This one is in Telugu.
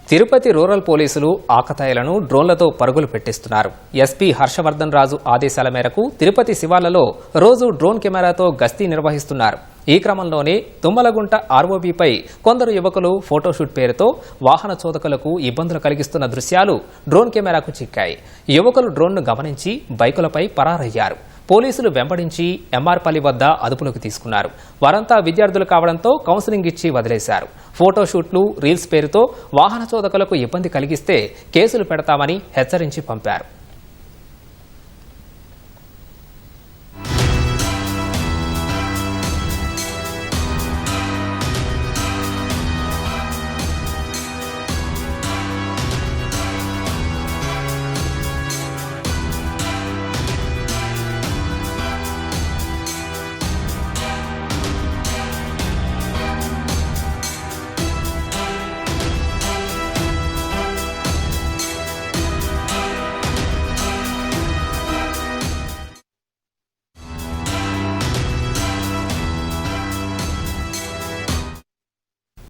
తిరుపతి రూరల్ పోలీసులు ఆకతాయిలను డ్రోన్లతో పరుగులు పెట్టిస్తున్నారు. ఎస్పీ హర్షవర్ధన్ రాజు ఆదేశాల మేరకు తిరుపతి శివార్లలో రోజు డ్రోన్ కెమెరాతో గస్తీ నిర్వహిస్తున్నారు. ఈ క్రమంలోనే తుమ్మలగుంట ఆర్ఓబీపై కొందరు యువకులు ఫోటోషూట్ పేరుతో వాహన చోదకులకు ఇబ్బందులు కలిగిస్తున్న దృశ్యాలు డ్రోన్ కెమెరాకు చిక్కాయి. యువకులు డ్రోన్ను గమనించి బైకులపై పరారయ్యారు. పోలీసులు వెంబడించి ఎంఆర్పల్లి వద్ద అదుపులోకి తీసుకున్నారు. వారంతా విద్యార్థులు కావడంతో కౌన్సిలింగ్ ఇచ్చి వదిలేశారు. ఫోటోషూట్లు, రీల్స్ పేరుతో వాహన చోదకులకు ఇబ్బంది కలిగిస్తే కేసులు పెడతామని హెచ్చరించి పంపారు.